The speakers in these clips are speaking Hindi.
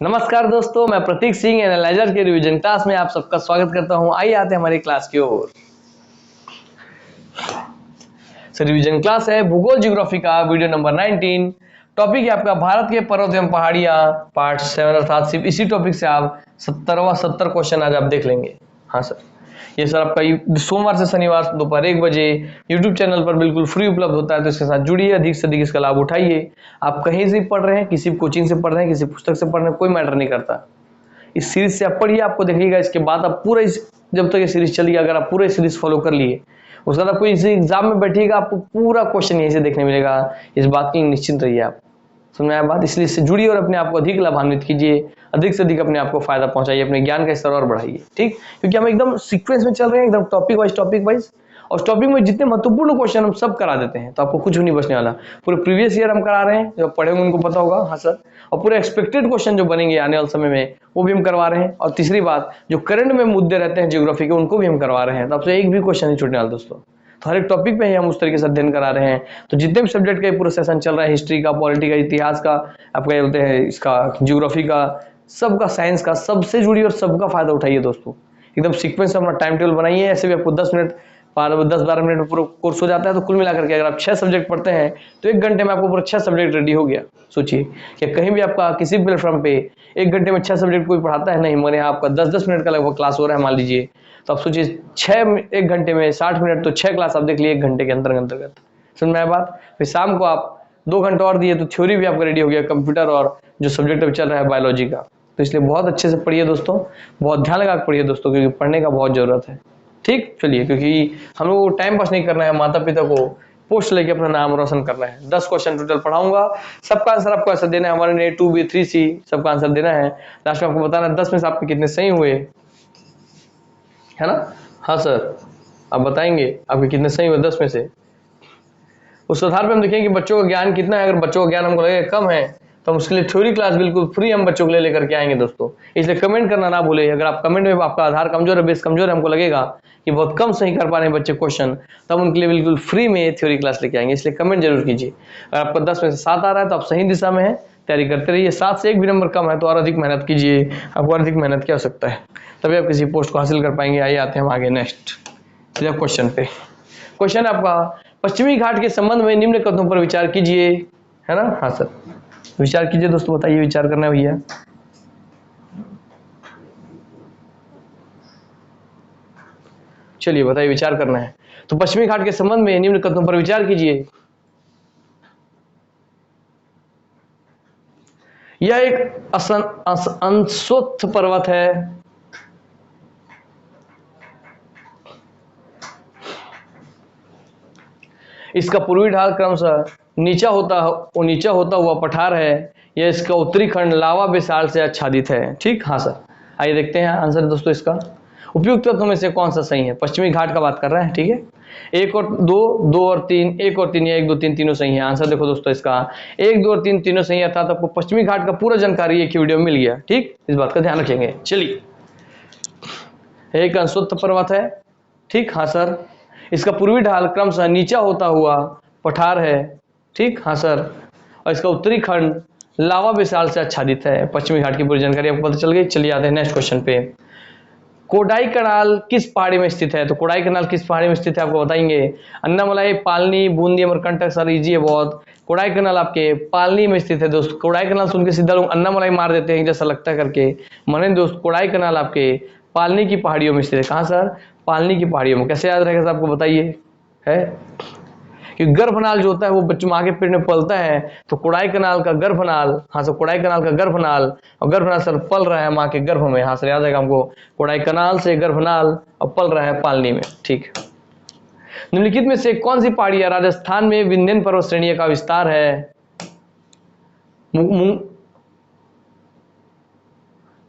नमस्कार दोस्तों, मैं प्रतीक सिंह एनालाइजर के रिवीजन क्लास में आप सबका स्वागत करता हूं। आइए आते हैं हमारी क्लास की ओर। रिवीजन क्लास है भूगोल ज्योग्राफी का वीडियो नंबर 19। टॉपिक है आपका भारत के पर्वत एवं पहाड़ियां पार्ट 7, अर्थात सिर्फ इसी टॉपिक से आप 70 क्वेश्चन आज आप देख लेंगे। हाँ सर, ये सर आपका सोमवार से शनिवार दोपहर 1 बजे यूट्यूब चैनल पर बिल्कुल फ्री उपलब्ध होता है, तो इसके साथ जुड़िए, अधिक से अधिक इसका लाभ उठाइए। आप कहीं से पढ़ रहे हैं, किसी कोचिंग से पढ़ रहे हैं, किसी पुस्तक से पढ़ रहे हैं, कोई मैटर नहीं करता। इस सीरीज से आप पढ़िए, आपको देखिएगा इसके बाद आप पूरा जब तक ये सीरीज चली, अगर आप पूरा सीरीज फॉलो कर लिए, उसके बाद आप कोई इसी एग्जाम में बैठिएगा, आपको पूरा क्वेश्चन यहीं से देखने मिलेगा। इस बात की निश्चिंत रहिए आप। समझ में आया बात? इसलिए इससे जुड़िए और अपने आप को अधिक लाभान्वित कीजिए, अधिक से अधिक अपने आप को फायदा पहुंचाइए, अपने ज्ञान का स्तर और बढ़ाइए। ठीक, क्योंकि हम एकदम सीक्वेंस में चल रहे हैं, एकदम टॉपिक वाइज, और टॉपिक में जितने महत्वपूर्ण क्वेश्चन हम सब करा देते हैं, तो आपको कुछ भी नहीं बचने वाला। पूरे प्रीवियस ईयर हम करा रहे हैं, जो पढ़े होंगे उनको पता होगा। हाँ सर, और पूरे एक्सपेक्टेड क्वेश्चन जो बनेंगे आने वाले समय में, वो भी हम करवा रहे हैं। और तीसरी बात, जो करंट में मुद्दे रहते हैं ज्योग्राफी के, उनको भी हम करवा रहे हैं। तो आपसे एक भी क्वेश्चन नहीं छूटने वाला दोस्तों। तो हर एक टॉपिक पे ही हम उस तरीके से अध्ययन करा रहे हैं। तो जितने भी सब्जेक्ट का पूरा सेशन चल रहा है, हिस्ट्री का, पॉलिटी का, इतिहास का, आपका ये बोलते हैं इसका ज्योग्राफी का, सबका, साइंस का, सबसे जुड़िए और सबका फायदा उठाइए दोस्तों। एकदम सीक्वेंस से अपना टाइम टेबल बनाइए। ऐसे भी आपको 10-12 मिनट में पूरा कोर्स हो जाता है। तो कुल मिलाकर के अगर आप 6 सब्जेक्ट पढ़ते हैं तो 1 घंटे में आपको पूरा 6 सब्जेक्ट रेडी हो गया। सोचिए कि कहीं भी आपका किसी भी प्लेटफॉर्म पे 1 घंटे में 6 सब्जेक्ट कोई पढ़ाता है नहीं, मगर यहाँ आपका 10-10 मिनट का लगभग क्लास हो रहा है मान लीजिए, तो आप सोचिए 1 घंटे में 60 मिनट, तो 6 क्लास आप देख लिए 1 घंटे के अंतर्गत। समझ में आया बात? फिर शाम को आप 2 घंटे और दिए तो थ्योरी भी आपका रेडी हो गया, कंप्यूटर और जो सब्जेक्ट अभी चल रहा है बायोलॉजी का। तो इसलिए बहुत अच्छे से पढ़िए दोस्तों, बहुत ध्यान लगा पढ़िए दोस्तों, क्योंकि पढ़ने का बहुत जरूरत है। ठीक, चलिए, क्योंकि हम लोग को टाइम पास नहीं करना है, माता पिता को पोस्ट लेके अपना नाम रोशन करना है। 10 क्वेश्चन टोटल पढ़ाऊंगा, सबका आंसर आपको ऐसा देना है, 1 A 2 B 3 C, सबका आंसर देना है। लास्ट में आपको बताना 10 में से आपके कितने सही हुए, है ना? हाँ सर, आप बताएंगे आपके कितने सही हुए 10 में से। उस आधार पे हम देखेंगे कि बच्चों का ज्ञान कितना है। अगर बच्चों का ज्ञान हमको लगेगा कम है, तो हम उसके लिए थ्योरी क्लास बिल्कुल फ्री हम बच्चों के लिए लेकर के आएंगे दोस्तों। इसलिए कमेंट करना ना भूले। अगर आप कमेंट में आपका आधार कमजोर है, बेस कमजोर है, हमको लगेगा कि बहुत कम सही कर पा रहे हैं बच्चे क्वेश्चन, तब उनके लिए बिल्कुल फ्री में थ्योरी क्लास लेके आएंगे। इसलिए कमेंट जरूर कीजिए। अगर आपको 10 में से 7 आ रहा है तो आप सही दिशा में है, तैयारी करते रहिए। 7 से 1 भी नंबर कम है तो और अधिक मेहनत कीजिए, आपको और अधिक मेहनत की आवश्यकता है, तभी आप किसी पोस्ट को हासिल कर पाएंगे। आइए आते हैं हम आगे नेक्स्ट क्वेश्चन पे। क्वेश्चन आपका, पश्चिमी घाट के संबंध में निम्न कथनों पर विचार कीजिए, है ना? हाँ सर, विचार कीजिए दोस्तों, बताइए, विचार करना है भैया। चलिए बताइए, विचार करना है। तो पश्चिमी घाट के संबंध में निम्न कथनों पर विचार कीजिए। यह एक अंशोत्थ पर्वत है। इसका पूर्वी ढाल क्रमशः नीचा होता हुआ पठार है। यह इसका उत्तरी खंड लावा बेसाल्ट से आच्छादित है। ठीक, हाँ सर, आइए देखते हैं आंसर दोस्तों इसका। उपयुक्त तत्वों में से कौन सा सही है? पश्चिमी घाट का बात कर रहे हैं, ठीक है। 1 और 2, 2 और 3, 1 और 3 या 1 2 3 तीनों सही है। आंसर देखो दोस्तों इसका 1 2 और 3 तीनों सही है, अर्थात आपको पश्चिमी घाट का पूरा जानकारी एक ही वीडियो में मिल गया। ठीक, इस बात का ध्यान रखेंगे। चलिए, एक अंशोत्थ पर्वत है, ठीक, हाँ सर। इसका पूर्वी ढाल क्रमशः नीचा होता हुआ पठार है, ठीक, हाँ सर। और इसका उत्तरी खंड लावा बेसाल्ट से आच्छादित है। पश्चिमी घाट की पूरी जानकारी आपको पता चल गई। चलिए आते हैं नेक्स्ट क्वेश्चन पे। कोडाई कनाल किस पहाड़ी में स्थित है? तो कोडाई कनाल किस पहाड़ी में स्थित है आपको बताएंगे। अन्नामलाई, पालनी, बूंदी, अमरकंटक। सर इजी है बहुत। कोडाई कनाल आपके पालनी में स्थित है दोस्त। कोडाई कनाल सुन के सीधा लोग अन्नामलाई मार देते हैं जैसा लगता है करके, मने दोस्त कोडाई कनाल आपके पालनी की पहाड़ियों में स्थित है। कहाँ सर? पालनी की पहाड़ियों में। कैसे याद रहेगा सर आपको बताइए, है कि गर्भनाल जो होता है वो बच्चों माँ के पेट में पलता है, तो कोडाई कनाल का गर्भनाल, हाँ सर, कोडाई कनाल का गर्भनाल, और गर्भनाल सर पल रहा है माँ के गर्भ में। हाँ सर, याद रहेगा हमको, कोडाई कनाल से गर्भनाल और पल रहा है पालनी में। ठीक, निम्नलिखित में से कौन सी पहाड़ियां राजस्थान में विंध्यन पर्वत श्रेणी का विस्तार है?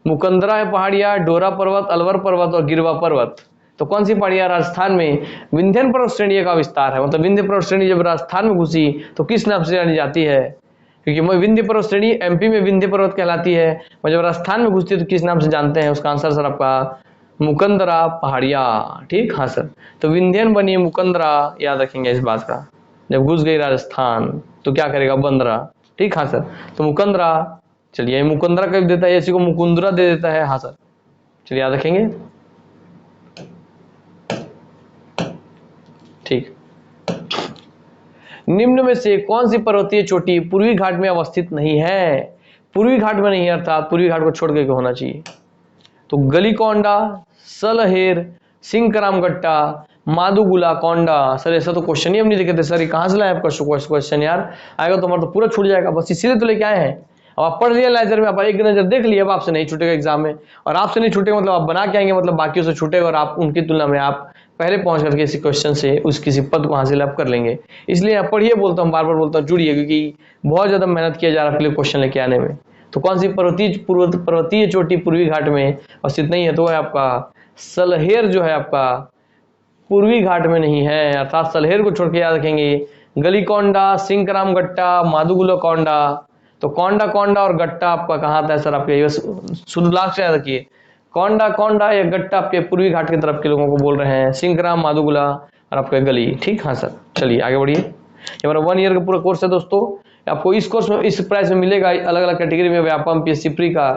मुकंदरा है पहाड़ियां, डोरा पर्वत, अलवर पर्वत और गिरवा पर्वत। तो कौन सी पहाड़ियां राजस्थान में विंध्यन पर्वत श्रेणी का विस्तार है? मतलब विंध्य पर्वत श्रेणी जब राजस्थान में घुसी तो किस नाम से जानी जाती है? क्योंकि विंध्य पर्वत श्रेणी एमपी में विंध्य पर्वत कहलाती है, और जब राजस्थान में घुसती है तो किस नाम से जानते हैं? उसका आंसर सर आपका मुकंदरा पहाड़ियां। ठीक, हाँ सर। तो विंध्यन बनी मुकंदरा, याद रखेंगे इस बात का। जब घुस गई राजस्थान तो क्या करेगा? बंदरा। ठीक, हाँ सर। तो मुकंदरा, चलिए मुकंदरा कब देता है, इसी को मुकुंदरा दे देता है, हाँ सर। चलिए याद रखेंगे, ठीक। निम्न में से कौन सी पर्वतीय चोटी पूर्वी घाट में अवस्थित नहीं है? पूर्वी घाट में नहीं है, अर्थात पूर्वी घाट को छोड़ के होना चाहिए। तो गलीकोंडा, सलहेर, सिंकरामगट्टा, मादुगुला कोंडा। सर ऐसा तो क्वेश्चन ही हम नहीं देखे थे सर, ये कहाँ से लाए आपका क्वेश्चन यार? आएगा तो हमारा तो पूरा छूट जाएगा, बस इसीलिए तो लेके आए हैं। अब आप पढ़ लिया लाइजर में, आप एक नजर देख लिया, अब आपसे नहीं छूटेगा एग्जाम में। और आपसे नहीं छूटेगा मतलब आप बना के आएंगे, मतलब बाकियों से छूटेगा, और आप उनकी तुलना में आप पहले पहुंच करके इसी क्वेश्चन से उस किसी पद को हासिल आप कर लेंगे। इसलिए आप पढ़िए, बोलता हूँ, बार बार बोलता हूँ, जुड़िए, क्योंकि बहुत ज्यादा मेहनत किया जा रहा है आपके लिए क्वेश्चन लेके आने में। तो कौन सी पर्वतीय चोटी पूर्वी घाट में अवस्थित नहीं है? तो है आपका सलहेर, जो है आपका पूर्वी घाट में नहीं है, अर्थात सलहेर को छोड़ के याद रखेंगे गलीकोंडा, सिंकरामगट्टा, मादुगुला कोंडा। तो कोंडा कोंडा और गट्टा आपका कहाँ आता है सर? आपके शुद्ध लास्ट से याद रखिए, कोंडा कोंडा या गट्टा आपके पूर्वी घाट की तरफ के लोगों को बोल रहे हैं, सिंकराम, मादुगुला और आपका गली, ठीक, हाँ सर। चलिए आगे बढ़िए। ये हमारा 1 ईयर का पूरा कोर्स है दोस्तों। आपको इस कोर्स में इस प्राइस में मिलेगा अलग अलग कैटेगरी में, व्यापम, पीएससी प्री का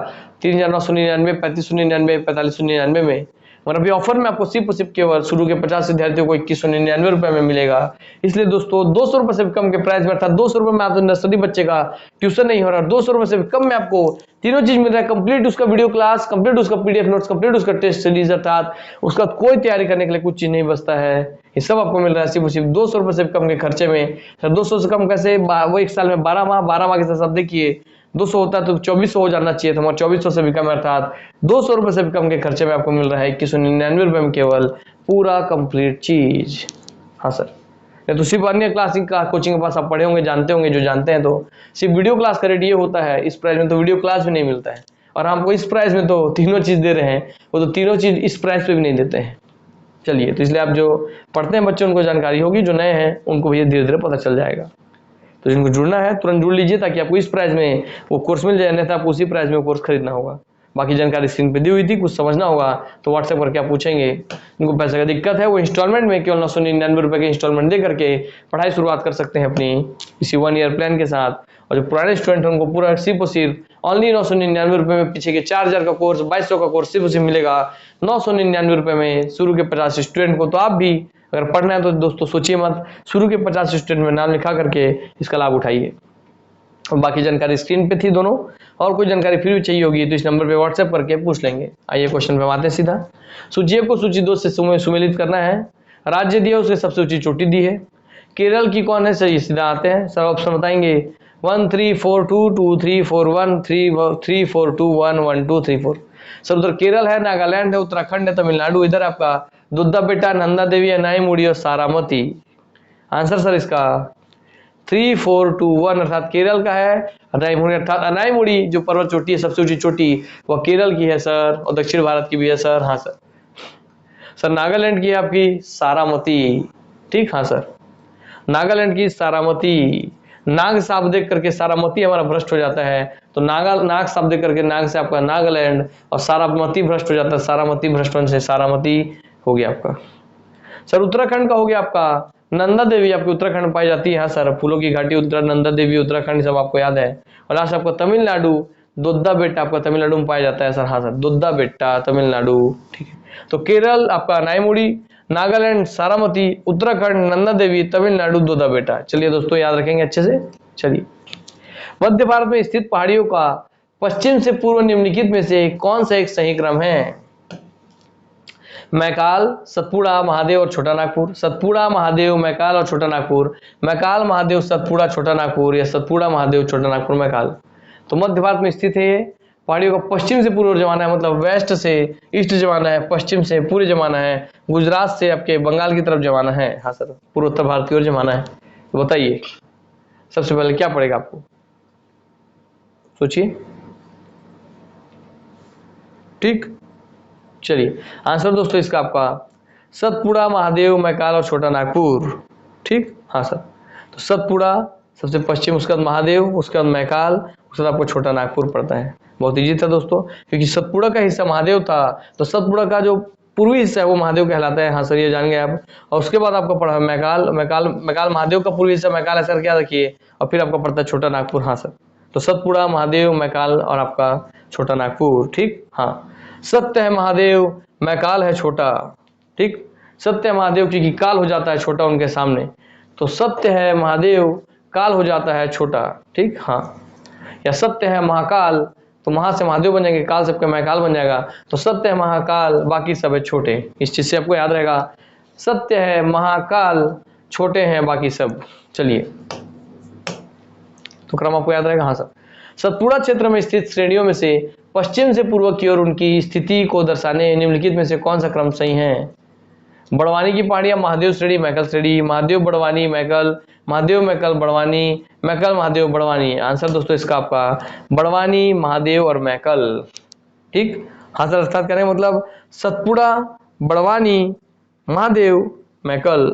3,999, 3,599, 4,599 में। और अभी ऑफर में आपको सिर्फ केवल शुरू के 50 विद्यार्थियों को 2,199 रुपए में मिलेगा। इसलिए दोस्तों 200 रुपए से भी कम के प्राइस में, अर्थात 200 रुपए में आपको नर्सरी बच्चे का ट्यूशन नहीं हो रहा, 200 रुपए से भी कम में आपको तीनों चीज मिल रहा है। कंप्लीट उसका वीडियो क्लास, कंप्लीट उसका पीडीएफ नोट्स, कंप्लीट उसका टेस्ट सीरीज, अर्थात उसका कोई तैयारी करने के लिए कुछ चीज नहीं बचता है। ये सब आपको मिल रहा है सिर्फ 200 रुपए से भी कम के खर्चे में। 200 से कम कैसे? वो एक साल में 12 माह, 12 माह के साथ देखिए 200 होता है तो 2400 हो जाना चाहिए, तो हमारा 2400 से भी कम, अर्थात 200 रुपए से भी कम के खर्चे में आपको मिल रहा है 2199 रुपए में केवल पूरा कंप्लीट चीज, हाँ सर। या तो सिर्फ अन्य क्लासिक का कोचिंग के पास आप पढ़े होंगे, जानते होंगे, जो जानते हैं, तो सिर्फ वीडियो क्लास का रेट ये होता है। इस प्राइस में तो वीडियो क्लास भी नहीं मिलता है, और हमको इस प्राइस में तो तीनों चीज दे रहे हैं, वो तो तीनों चीज इस प्राइस पे भी नहीं देते हैं। चलिए, तो इसलिए आप जो पढ़ते हैं बच्चे उनको जानकारी होगी, जो नए हैं उनको भी धीरे धीरे पता चल जाएगा। तो जिनको जुड़ना है तुरंत जुड़ लीजिए, ताकि आपको इस प्राइस में वो कोर्स मिल जाए, नहीं तो आपको उसी प्राइस में कोर्स खरीदना होगा। बाकी जानकारी स्क्रीन पे दी हुई थी, कुछ समझना होगा तो व्हाट्सएप करके आप पूछेंगे। उनको पैसे का दिक्कत है वो इंस्टॉलमेंट में केवल 999 रुपए के इंस्टॉलमेंट दे करके पढ़ाई शुरुआत कर सकते हैं अपनी इसी 1 ईयर प्लान के साथ। और जो पुराने स्टूडेंट हैं उनको पूरा सिर्फ और सिर्फ ओनली 999 रुपए में पीछे के 4000 का कोर्स, 2200 का कोर्स सिर्फ उसे मिलेगा 999 रुपए में शुरू के 50 स्टूडेंट को। तो आप भी अगर पढ़ना है तो दोस्तों सोचिए मत, शुरू के 50 स्टूडेंट में नाम लिखा करके इसका लाभ उठाइए। और बाकी जानकारी स्क्रीन पे थी दोनों, और कोई जानकारी फिर भी चाहिए होगी तो इस नंबर पे व्हाट्सएप करके पूछ लेंगे। आइए क्वेश्चन पे आते हैं सीधा। सूची को सूची 2 से सुमेलित करना है। राज्य दिया उसके सबसे ऊंची चोटी दी है। केरल की कौन है? सही, सीधा आते हैं सर, ऑप्शन बताएंगे 1 3 4 2 2 3 4 1 3 4 2 1 1 2 3 4। सर उधर केरल है, नागालैंड है, उत्तराखंड है, तमिलनाडु, इधर आपका दुद्धा बेटा, नंदा देवी, अनाईमुड़ी और सारामती। आंसर सर इसका 3 4 2 1, अर्थात केरल का है अनाईमुड़ी। अर्थात अनाईमुड़ी जो पर्वत चोटी है, सबसे ऊंची चोटी, वह केरल की है सर, और दक्षिण भारत की भी है सर। हाँ सर। सर नागालैंड की है आपकी सारामती, ठीक, हाँ सर, नागालैंड की सारामती। नाग साब देख करके सारामती हमारा भ्रष्ट हो जाता है, तो नाग साब देख करके नाग से आपका नागालैंड, और सारामती भ्रष्ट हो जाता है, सारामती भ्रष्ट होने से सारामती हो गया आपका। सर उत्तराखंड का हो गया आपका नंदा देवी, आपकी उत्तराखंड में पाई जाती है। हाँ सर, फूलों की घाटी नंदा देवी उत्तराखंड, सब आपको याद है। और लास्ट आपको तमिलनाडु, दुद्धा बेटा आपका तमिलनाडु में पाया जाता है सर। हाँ सर, दुद्धा बेटा तमिलनाडु, ठीक है। तो केरल आपका अनाईमुड़ी, नागालैंड सारामती, उत्तराखंड नंदा देवी, तमिलनाडु दुद्धा बेटा। चलिए दोस्तों याद रखेंगे अच्छे से। चलिए, मध्य भारत में स्थित पहाड़ियों का पश्चिम से पूर्व निम्नलिखित में से कौन सा एक सही क्रम है? मैकाल, सतपुड़ा, महादेव और छोटा नागपुर, सतपुड़ा, महादेव, मैकाल और छोटा नागपुर, मैकाल, महादेव, सतपुड़ा, छोटा नागपुर, या सतपुड़ा, महादेव, छोटा नागपुर, मैकाल। तो मध्य भारत में स्थित है ये। पहाड़ियों का पश्चिम से पूर्व जमाना है, मतलब वेस्ट से ईस्ट जमाना है, पश्चिम से पूर्व जमाना है, गुजरात से आपके बंगाल की तरफ जमाना है। हाँ सर, पूर्वोत्तर भारत की ओर जमाना है। तो बताइए सबसे पहले क्या पड़ेगा आपको, सोचिए, ठीक। चलिए आंसर दोस्तों इसका आपका सतपुड़ा, महादेव, मैकाल और छोटा नागपुर, ठीक। हाँ सर, तो सतपुड़ा सबसे पश्चिम, उसके बाद महादेव, उसके बाद मैकाल, उसके बाद आपको छोटा नागपुर पड़ता है। बहुत इजी था दोस्तों, क्योंकि सतपुड़ा का हिस्सा महादेव था, तो सतपुड़ा का जो पूर्वी हिस्सा है वो महादेव कहलाता है। हाँ सर, ये जान गए आप। और उसके बाद आपका पढ़ा है मैकाल। मैकाल महादेव का पूर्वी हिस्सा मैकाल है सर, क्या रखिए। और फिर आपका पड़ता है छोटा नागपुर। हाँ सर, तो सतपुड़ा, महादेव, मैकाल और आपका छोटा नागपुर। ठीक, हाँ। सत्य है महादेव, मैकाल है छोटा। ठीक, सत्य है महादेव क्योंकि काल हो जाता है छोटा उनके सामने, तो सत्य है महादेव, काल हो जाता है छोटा। ठीक, हाँ। या सत्य है महाकाल, तो महा से महादेव बन जाएंगे, काल सबके महाकाल बन जाएगा, तो सत्य है महाकाल, बाकी सब है छोटे। इस चीज से आपको याद रहेगा, सत्य है महाकाल, छोटे हैं बाकी सब। चलिए, तो क्रम आपको याद रहेगा। हाँ सर। सतपुड़ा क्षेत्र में स्थित श्रेणियों में से पश्चिम से पूर्व की ओर उनकी स्थिति को दर्शाने निम्नलिखित में से कौन सा क्रम सही है? बड़वानी की पहाड़ियां महादेव श्रेणी, मैकल श्रेणी, महादेव बड़वानी, मैकल, महादेव मैकल बड़वानी, मैकल महादेव बड़वानी। आंसर दोस्तों इसका आपका बड़वानी, महादेव और मैकल। ठीक, हाँ सर, अर्थात करें मतलब सतपुड़ा, बड़वानी, महादेव, मैकल।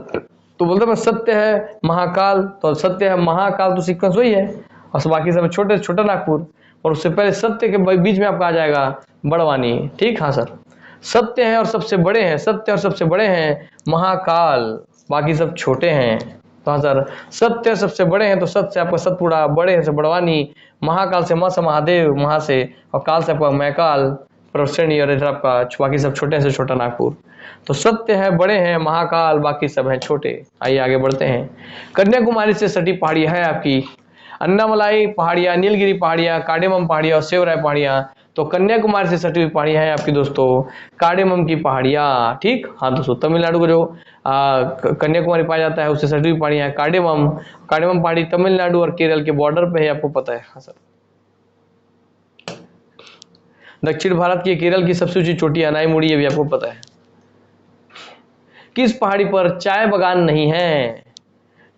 तो बोलते मैं सत्य है महाकाल, तो सत्य है महाकाल, तो सीक्वेंस वही है, और बाकी सब छोटे छोटा नागपुर, और उससे पहले सत्य के बीच में आपका आ जाएगा बड़वानी। ठीक, हाँ सर। सत्य है और सबसे बड़े हैं, सत्य और सबसे बड़े हैं महाकाल, बाकी सब छोटे हैं। तो हाँ सर, सत्य सबसे बड़े हैं, तो सत्य से आपका सतपुड़ा, बड़े हैं से बड़वानी, महाकाल से म से महादेव, महा से, और काल से आपका मैकाल, श्रेणी, और इधर आपका बाकी सब छोटे से छोटा नागपुर। तो सत्य है बड़े हैं महाकाल, बाकी सब हैं छोटे। आइए आगे बढ़ते हैं। कन्याकुमारी से सटी पहाड़ियां है आपकी अन्नामलाई पहाड़ियां, नीलगिरी पहाड़ियां, कार्डेमम पहाड़ियां और सेवराय पहाड़ियां। तो कन्याकुमारी से सटी हुई पहाड़ियां हैं आपकी दोस्तों कार्डेमम की पहाड़ियां। ठीक, हाँ दोस्तों, तमिलनाडु को जो कन्याकुमारी पाया जाता है उससे सटी हुई पहाड़ियां कार्डेमम। कार्डेमम पहाड़ी तमिलनाडु और केरल के बॉर्डर पे है, आपको पता है। हाँ सर। दक्षिण भारत की केरल की सबसे ऊंची चोटी अनाईमुड़ी, ये भी आपको पता है। किस पहाड़ी पर चाय बागान नहीं है?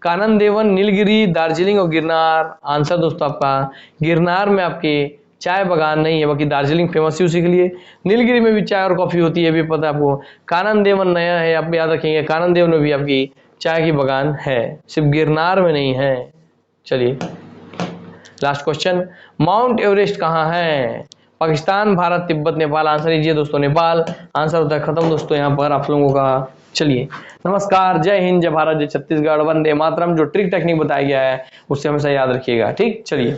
कानन देवन, नीलगिरी, दार्जिलिंग और गिरनार। आंसर दोस्तों आपका गिरनार में आपके चाय बागान नहीं है, बाकी दार्जिलिंग फेमस है उसी के लिए। नीलगिरी में भी चाय और कॉफी होती है, भी पता है आपको। कानन देवन नया है, आप याद रखेंगे, कानन देवन में भी आपकी चाय की बागान है, सिर्फ गिरनार में नहीं है। चलिए लास्ट क्वेश्चन, माउंट एवरेस्ट कहाँ है? पाकिस्तान, भारत, तिब्बत, नेपाल। आंसर लीजिए दोस्तों नेपाल। आंसर होता है खत्म दोस्तों यहाँ पर आप लोगों का। चलिए नमस्कार, जय हिंद, जय भारत, जय छत्तीसगढ़, वंदे मातरम। जो ट्रिक टेक्निक बताया गया है उससे हमेशा याद रखिएगा। ठीक, चलिए